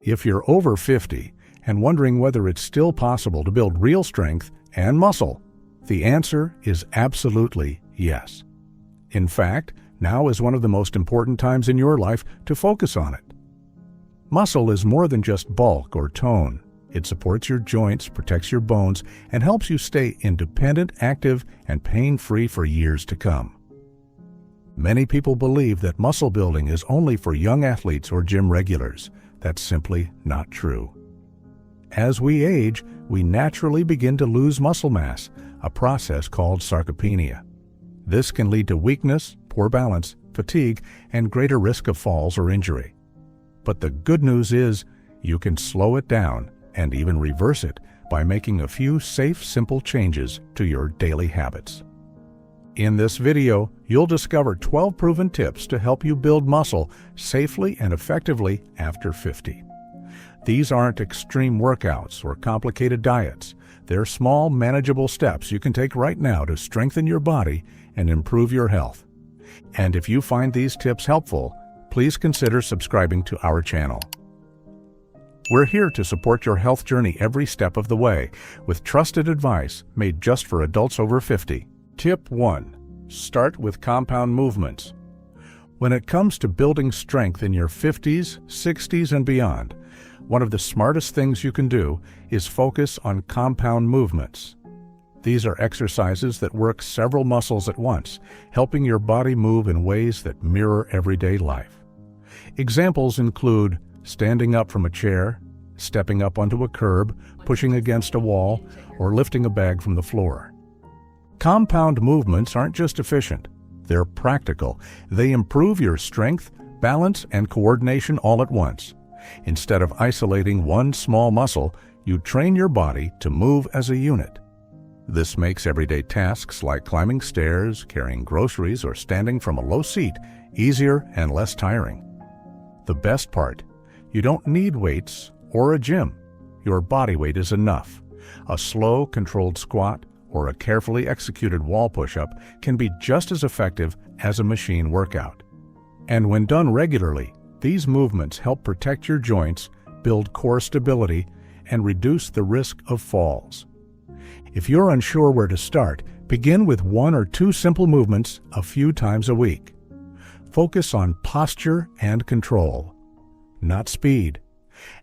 If you're over 50 and wondering whether it's still possible to build real strength and muscle, the answer is absolutely yes. In fact, now is one of the most important times in your life to focus on it. Muscle is more than just bulk or tone. It supports your joints, protects your bones, and helps you stay independent, active, and pain-free for years to come. Many people believe that muscle building is only for young athletes or gym regulars. That's simply not true. As we age, we naturally begin to lose muscle mass, a process called sarcopenia. This can lead to weakness, poor balance, fatigue, and greater risk of falls or injury. But the good news is you can slow it down and even reverse it by making a few safe, simple changes to your daily habits. In this video, you'll discover 12 proven tips to help you build muscle safely and effectively after 50. These aren't extreme workouts or complicated diets. They're small, manageable steps you can take right now to strengthen your body and improve your health. And if you find these tips helpful, please consider subscribing to our channel. We're here to support your health journey every step of the way with trusted advice made just for adults over 50. Tip 1. Start with compound movements. When it comes to building strength in your 50s, 60s, and beyond, one of the smartest things you can do is focus on compound movements. These are exercises that work several muscles at once, helping your body move in ways that mirror everyday life. Examples include standing up from a chair, stepping up onto a curb, pushing against a wall, or lifting a bag from the floor. Compound movements aren't just efficient, they're practical. They improve your strength, balance, and coordination all at once. Instead of isolating one small muscle, you train your body to move as a unit. This makes everyday tasks like climbing stairs, carrying groceries, or standing from a low seat easier and less tiring. The best part, you don't need weights or a gym. Your body weight is enough. A slow, controlled squat or a carefully executed wall push-up can be just as effective as a machine workout. And when done regularly, these movements help protect your joints, build core stability, and reduce the risk of falls. If you're unsure where to start, begin with 1 or 2 simple movements a few times a week. Focus on posture and control, not speed.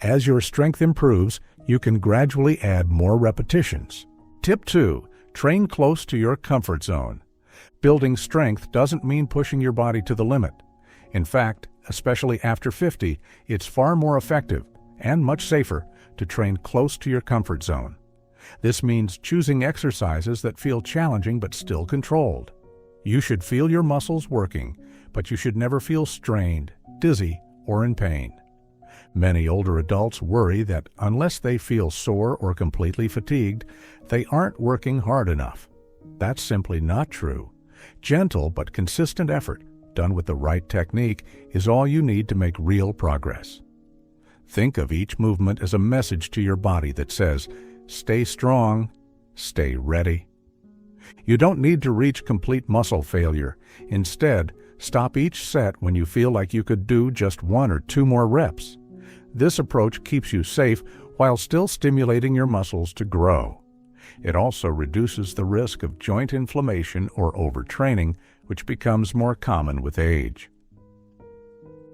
As your strength improves, you can gradually add more repetitions. Tip 2. Train close to your comfort zone. Building strength doesn't mean pushing your body to the limit. In fact, especially after 50, it's far more effective and much safer to train close to your comfort zone. This means choosing exercises that feel challenging but still controlled. You should feel your muscles working, but you should never feel strained, dizzy, or in pain. Many older adults worry that unless they feel sore or completely fatigued, they aren't working hard enough. That's simply not true. Gentle but consistent effort, done with the right technique, is all you need to make real progress. Think of each movement as a message to your body that says, stay strong, stay ready. You don't need to reach complete muscle failure. Instead, stop each set when you feel like you could do just 1 or 2 more reps. This approach keeps you safe while still stimulating your muscles to grow. It also reduces the risk of joint inflammation or overtraining, which becomes more common with age.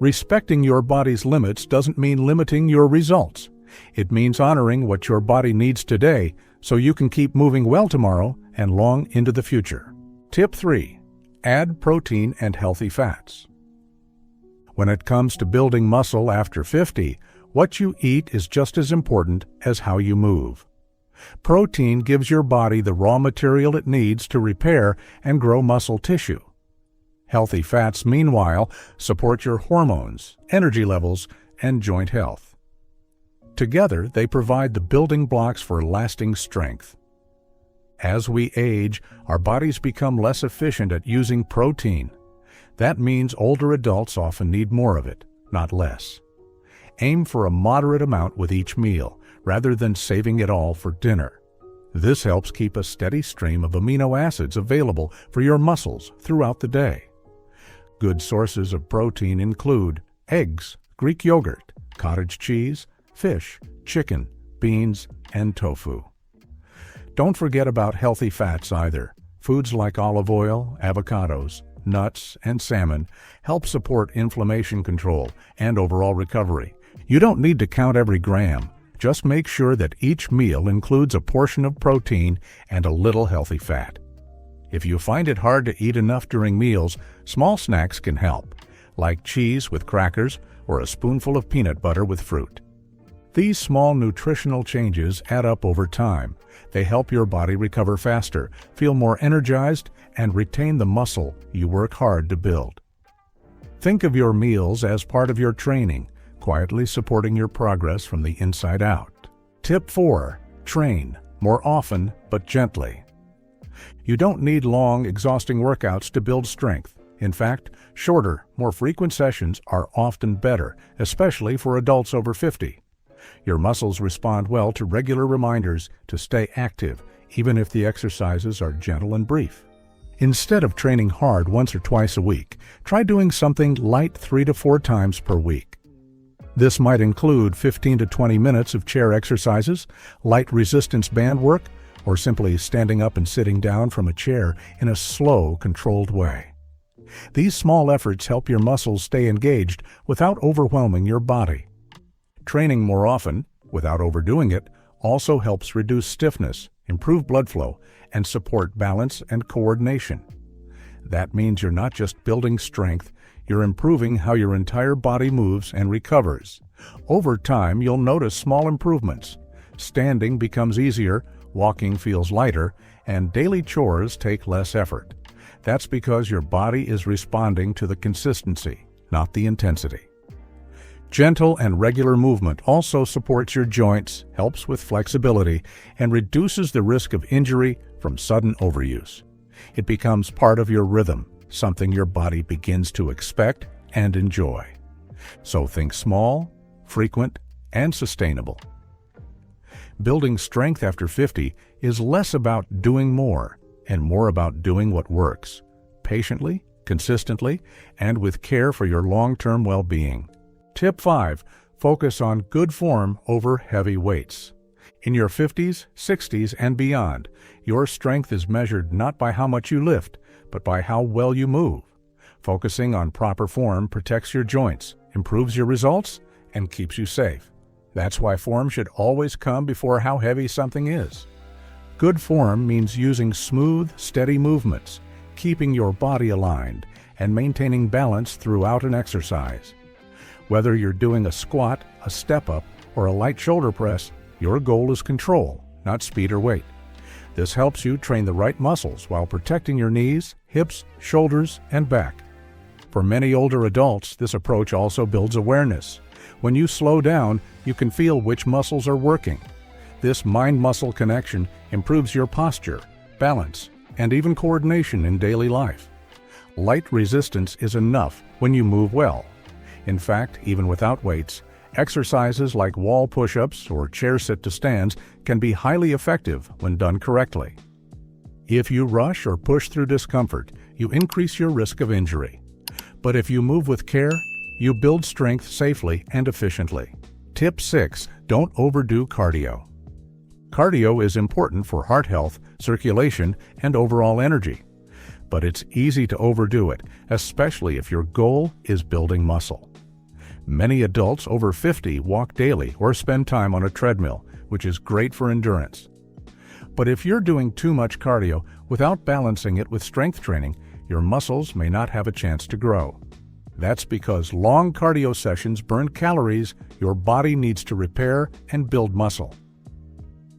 Respecting your body's limits doesn't mean limiting your results. It means honoring what your body needs today so you can keep moving well tomorrow and long into the future. Tip 3. Add protein and healthy fats. When it comes to building muscle after 50, what you eat is just as important as how you move. Protein gives your body the raw material it needs to repair and grow muscle tissue. Healthy fats, meanwhile, support your hormones, energy levels, and joint health. Together, they provide the building blocks for lasting strength. As we age, our bodies become less efficient at using protein. That means older adults often need more of it, not less. Aim for a moderate amount with each meal, rather than saving it all for dinner. This helps keep a steady stream of amino acids available for your muscles throughout the day. Good sources of protein include eggs, Greek yogurt, cottage cheese, fish, chicken, beans, and tofu. Don't forget about healthy fats either. Foods like olive oil, avocados, nuts, and salmon help support inflammation control and overall recovery. You don't need to count every gram. Just make sure that each meal includes a portion of protein and a little healthy fat. If you find it hard to eat enough during meals, small snacks can help, like cheese with crackers or a spoonful of peanut butter with fruit. These small nutritional changes add up over time. They help your body recover faster, feel more energized, and retain the muscle you work hard to build. Think of your meals as part of your training, quietly supporting your progress from the inside out. Tip 4. Train more often but gently. You don't need long, exhausting workouts to build strength. In fact, shorter, more frequent sessions are often better, especially for adults over 50. Your muscles respond well to regular reminders to stay active, even if the exercises are gentle and brief. Instead of training hard once or twice a week, try doing something light 3 to 4 times per week. This might include 15 to 20 minutes of chair exercises, light resistance band work, or simply standing up and sitting down from a chair in a slow, controlled way. These small efforts help your muscles stay engaged without overwhelming your body. Training more often, without overdoing it, also helps reduce stiffness, improve blood flow, and support balance and coordination. That means you're not just building strength, you're improving how your entire body moves and recovers. Over time, you'll notice small improvements. Standing becomes easier, walking feels lighter, and daily chores take less effort. That's because your body is responding to the consistency, not the intensity. Gentle and regular movement also supports your joints, helps with flexibility, and reduces the risk of injury from sudden overuse. It becomes part of your rhythm, something your body begins to expect and enjoy. So think small, frequent, and sustainable. Building strength after 50 is less about doing more and more about doing what works, patiently, consistently, and with care for your long-term well-being. Tip 5. Focus on good form over heavy weights. In your 50s, 60s, and beyond, your strength is measured not by how much you lift, but by how well you move. Focusing on proper form protects your joints, improves your results, and keeps you safe. That's why form should always come before how heavy something is. Good form means using smooth, steady movements, keeping your body aligned, and maintaining balance throughout an exercise. Whether you're doing a squat, a step-up, or a light shoulder press, your goal is control, not speed or weight. This helps you train the right muscles while protecting your knees, hips, shoulders, and back. For many older adults, this approach also builds awareness. When you slow down, you can feel which muscles are working. This mind-muscle connection improves your posture, balance, and even coordination in daily life. Light resistance is enough when you move well. In fact, even without weights, exercises like wall push-ups or chair sit-to-stands can be highly effective when done correctly. If you rush or push through discomfort, you increase your risk of injury. But if you move with care, you build strength safely and efficiently. Tip 6. Don't overdo cardio. Cardio is important for heart health, circulation, and overall energy. But it's easy to overdo it, especially if your goal is building muscle. Many adults over 50 walk daily or spend time on a treadmill, which is great for endurance. But if you're doing too much cardio without balancing it with strength training, your muscles may not have a chance to grow. That's because long cardio sessions burn calories your body needs to repair and build muscle.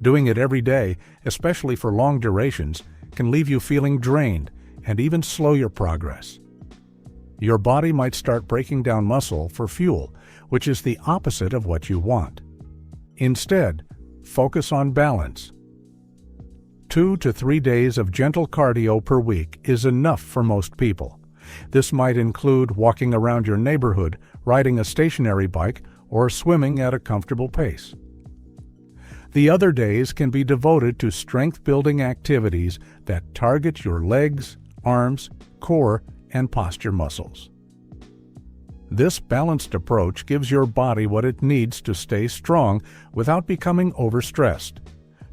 Doing it every day, especially for long durations, can leave you feeling drained and even slow your progress. Your body might start breaking down muscle for fuel, which is the opposite of what you want. Instead, focus on balance. 2 to 3 days of gentle cardio per week is enough for most people. This might include walking around your neighborhood, riding a stationary bike, or swimming at a comfortable pace. The other days can be devoted to strength-building activities that target your legs, arms, core, and posture muscles. This balanced approach gives your body what it needs to stay strong without becoming overstressed.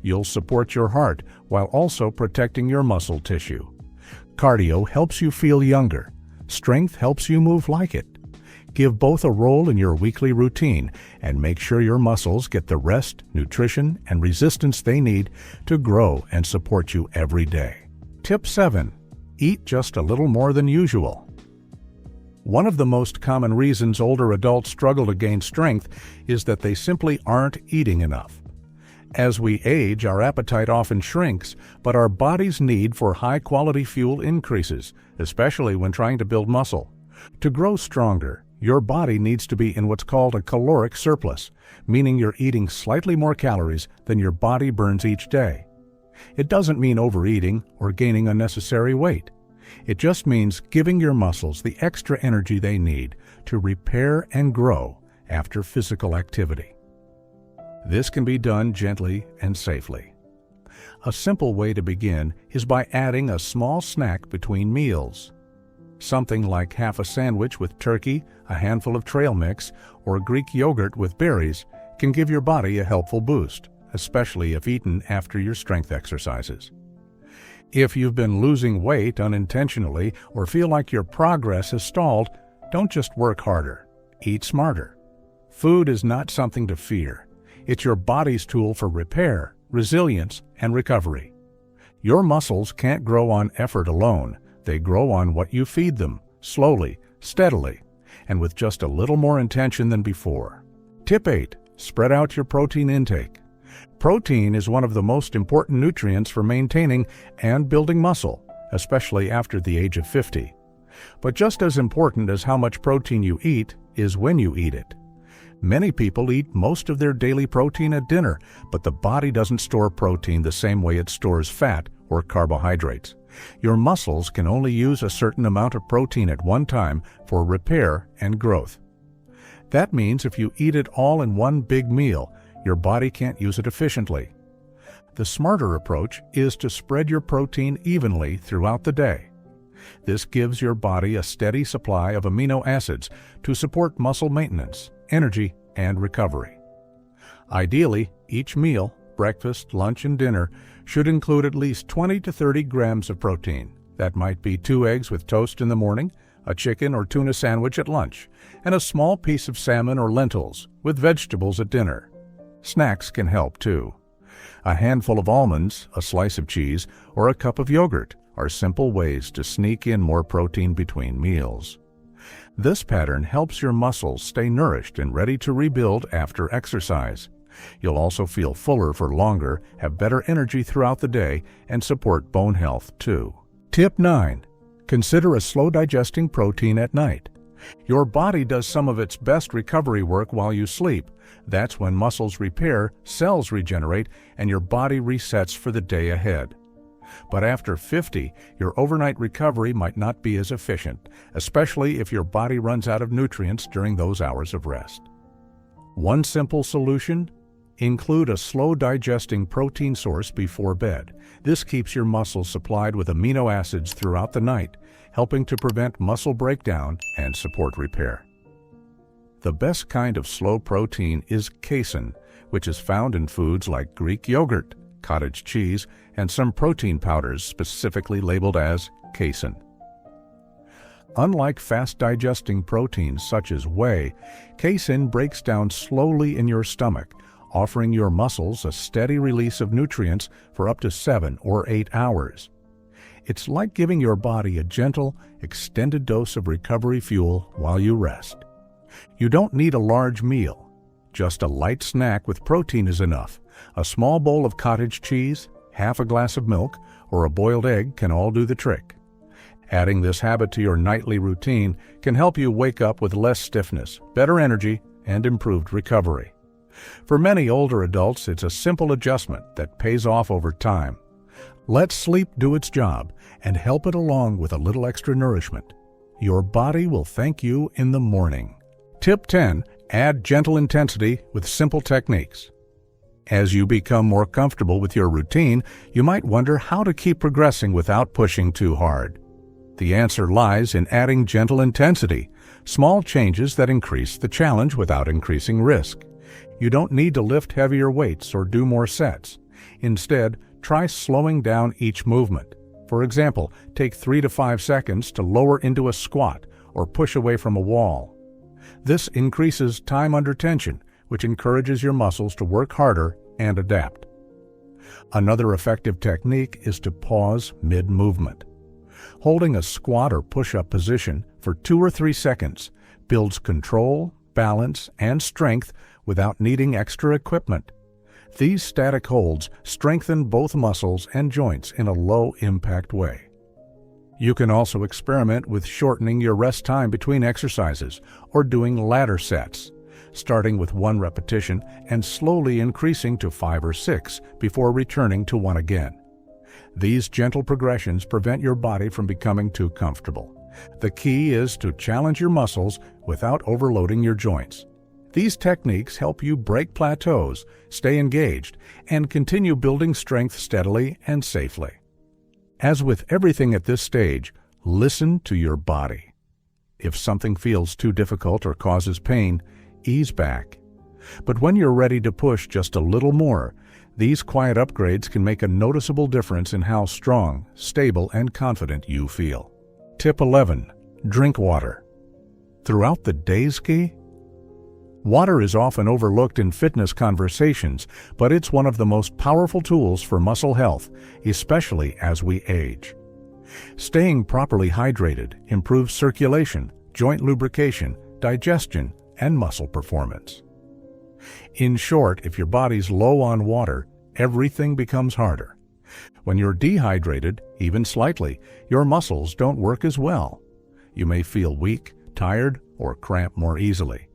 You'll support your heart while also protecting your muscle tissue. Cardio helps you feel younger. Strength helps you move like it. Give both a role in your weekly routine and make sure your muscles get the rest, nutrition, and resistance they need to grow and support you every day. Tip 7. Eat just a little more than usual. One of the most common reasons older adults struggle to gain strength is that they simply aren't eating enough. As we age, our appetite often shrinks, but our body's need for high-quality fuel increases, especially when trying to build muscle. To grow stronger, your body needs to be in what's called a caloric surplus, meaning you're eating slightly more calories than your body burns each day. It doesn't mean overeating or gaining unnecessary weight. It just means giving your muscles the extra energy they need to repair and grow after physical activity. This can be done gently and safely. A simple way to begin is by adding a small snack between meals. Something like half a sandwich with turkey, a handful of trail mix, or Greek yogurt with berries can give your body a helpful boost, especially if eaten after your strength exercises. If you've been losing weight unintentionally or feel like your progress has stalled, don't just work harder. Eat smarter. Food is not something to fear. It's your body's tool for repair, resilience, and recovery. Your muscles can't grow on effort alone. They grow on what you feed them, slowly, steadily, and with just a little more intention than before. Tip 8. Spread out your protein intake. Protein is one of the most important nutrients for maintaining and building muscle, especially after the age of 50. But just as important as how much protein you eat is when you eat it. Many people eat most of their daily protein at dinner, but the body doesn't store protein the same way it stores fat or carbohydrates. Your muscles can only use a certain amount of protein at one time for repair and growth. That means if you eat it all in one big meal, your body can't use it efficiently. The smarter approach is to spread your protein evenly throughout the day. This gives your body a steady supply of amino acids to support muscle maintenance, energy, and recovery. Ideally, each meal, breakfast, lunch, and dinner, should include at least 20 to 30 grams of protein. That might be 2 eggs with toast in the morning, a chicken or tuna sandwich at lunch, and a small piece of salmon or lentils with vegetables at dinner. Snacks can help too. A handful of almonds, a slice of cheese, or a cup of yogurt are simple ways to sneak in more protein between meals. This pattern helps your muscles stay nourished and ready to rebuild after exercise. You'll also feel fuller for longer, have better energy throughout the day, and support bone health too. Tip 9. Consider a slow-digesting protein at night. Your body does some of its best recovery work while you sleep. That's when muscles repair, cells regenerate, and your body resets for the day ahead. But after 50, your overnight recovery might not be as efficient, especially if your body runs out of nutrients during those hours of rest. One simple solution? Include a slow-digesting protein source before bed. This keeps your muscles supplied with amino acids throughout the night, helping to prevent muscle breakdown and support repair. The best kind of slow protein is casein, which is found in foods like Greek yogurt, cottage cheese, and some protein powders specifically labeled as casein. Unlike fast-digesting proteins such as whey, casein breaks down slowly in your stomach, offering your muscles a steady release of nutrients for up to 7 or 8 hours. It's like giving your body a gentle, extended dose of recovery fuel while you rest. You don't need a large meal. Just a light snack with protein is enough. A small bowl of cottage cheese, half a glass of milk, or a boiled egg can all do the trick. Adding this habit to your nightly routine can help you wake up with less stiffness, better energy, and improved recovery. For many older adults, it's a simple adjustment that pays off over time. Let sleep do its job and help it along with a little extra nourishment. Your body will thank you in the morning. Tip 10. Add gentle intensity with simple techniques. As you become more comfortable with your routine, you might wonder how to keep progressing without pushing too hard. The answer lies in adding gentle intensity. Small changes that increase the challenge without increasing risk. You don't need to lift heavier weights or do more sets. Instead, try slowing down each movement. For example, take 3 to 5 seconds to lower into a squat or push away from a wall. This increases time under tension, which encourages your muscles to work harder and adapt. Another effective technique is to pause mid-movement. Holding a squat or push-up position for 2 or 3 seconds builds control, balance, and strength without needing extra equipment. These static holds strengthen both muscles and joints in a low-impact way. You can also experiment with shortening your rest time between exercises or doing ladder sets, starting with 1 repetition and slowly increasing to 5 or 6 before returning to 1 again. These gentle progressions prevent your body from becoming too comfortable. The key is to challenge your muscles without overloading your joints. These techniques help you break plateaus, stay engaged, and continue building strength steadily and safely. As with everything at this stage, listen to your body. If something feels too difficult or causes pain, ease back. But when you're ready to push just a little more, these quiet upgrades can make a noticeable difference in how strong, stable, and confident you feel. Tip 11. Drink water. Throughout the day's key? Water is often overlooked in fitness conversations, but it's one of the most powerful tools for muscle health, especially as we age. Staying properly hydrated improves circulation, joint lubrication, digestion, and muscle performance. In short, if your body's low on water, everything becomes harder. When you're dehydrated, even slightly, your muscles don't work as well. You may feel weak, tired, or cramp more easily.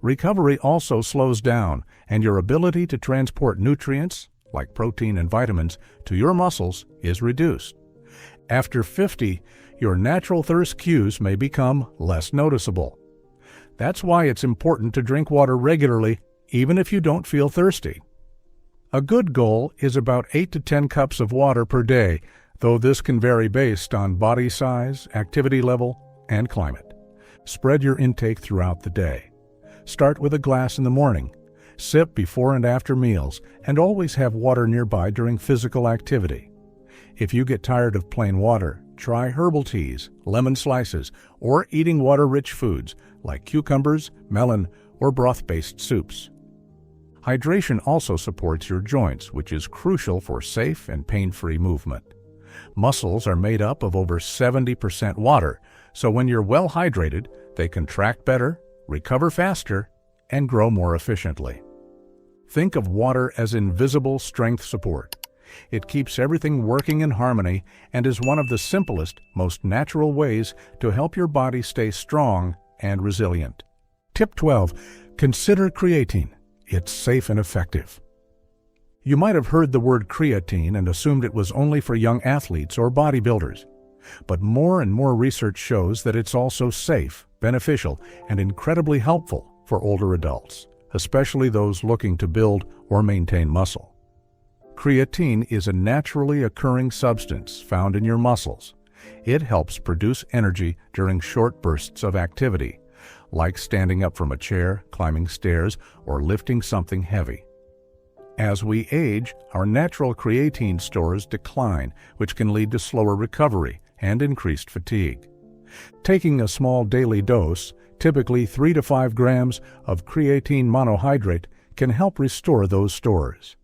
Recovery also slows down, and your ability to transport nutrients, like protein and vitamins, to your muscles is reduced. After 50, your natural thirst cues may become less noticeable. That's why it's important to drink water regularly, even if you don't feel thirsty. A good goal is about 8 to 10 cups of water per day, though this can vary based on body size, activity level, and climate. Spread your intake throughout the day. Start with a glass in the morning, sip before and after meals, and always have water nearby during physical activity. If you get tired of plain water, try herbal teas, lemon slices, or eating water-rich foods like cucumbers, melon, or broth-based soups. Hydration also supports your joints, which is crucial for safe and pain-free movement. Muscles are made up of over 70% water, so when you're well hydrated, they contract better, recover faster, and grow more efficiently. Think of water as invisible strength support. It keeps everything working in harmony and is one of the simplest, most natural ways to help your body stay strong and resilient. Tip 12. Consider creatine. It's safe and effective. You might have heard the word creatine and assumed it was only for young athletes or bodybuilders. But more and more research shows that it's also safe, beneficial, and incredibly helpful for older adults, especially those looking to build or maintain muscle. Creatine is a naturally occurring substance found in your muscles. It helps produce energy during short bursts of activity, like standing up from a chair, climbing stairs, or lifting something heavy. As we age, our natural creatine stores decline, which can lead to slower recovery and increased fatigue. Taking a small daily dose, typically 3 to 5 grams of creatine monohydrate, can help restore those stores.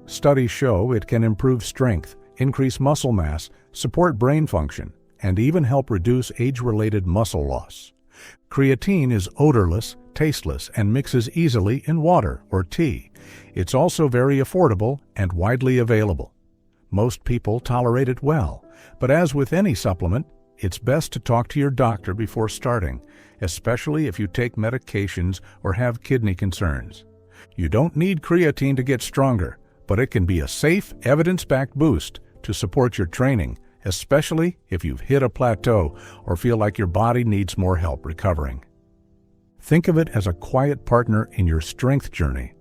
Studies show it can improve strength, increase muscle mass, support brain function, and even help reduce age-related muscle loss. Creatine is odorless, tasteless, and mixes easily in water or tea. It's also very affordable and widely available. Most people tolerate it well, but as with any supplement, it's best to talk to your doctor before starting, especially if you take medications or have kidney concerns. You don't need creatine to get stronger, but it can be a safe, evidence-backed boost to support your training, especially if you've hit a plateau or feel like your body needs more help recovering. Think of it as a quiet partner in your strength journey.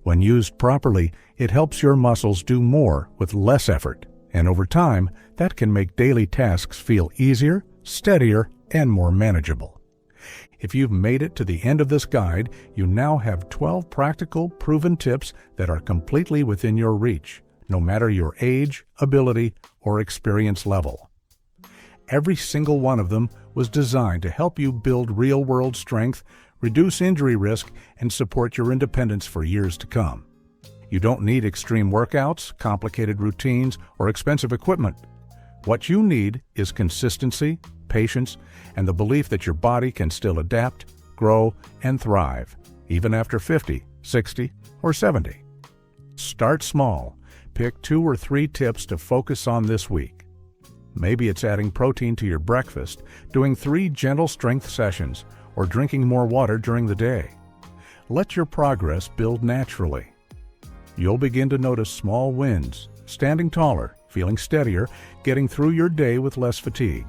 When used properly, it helps your muscles do more with less effort, and over time, that can make daily tasks feel easier, steadier, and more manageable. If you've made it to the end of this guide, you now have 12 practical, proven tips that are completely within your reach, no matter your age, ability, or experience level. Every single one of them was designed to help you build real-world strength, reduce injury risk, and support your independence for years to come. You don't need extreme workouts, complicated routines, or expensive equipment. What you need is consistency, patience, and the belief that your body can still adapt, grow, and thrive, even after 50, 60, or 70. Start small. Pick 2 or 3 tips to focus on this week. Maybe it's adding protein to your breakfast, doing 3 gentle strength sessions, or drinking more water during the day. Let your progress build naturally. You'll begin to notice small wins, standing taller, feeling steadier, getting through your day with less fatigue.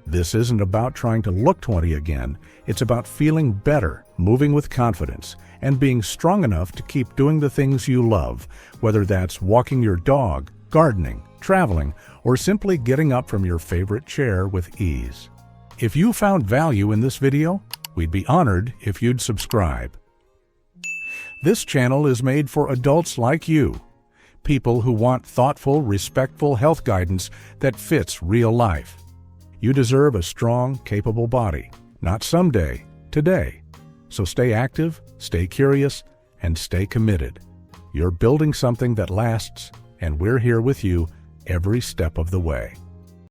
This isn't about trying to look 20 again. It's about feeling better, moving with confidence, and being strong enough to keep doing the things you love, whether that's walking your dog, gardening, traveling, or simply getting up from your favorite chair with ease. If you found value in this video, we'd be honored if you'd subscribe. This channel is made for adults like you, people who want thoughtful, respectful health guidance that fits real life. You deserve a strong, capable body, not someday, today. So stay active, stay curious, and stay committed. You're building something that lasts, and we're here with you every step of the way.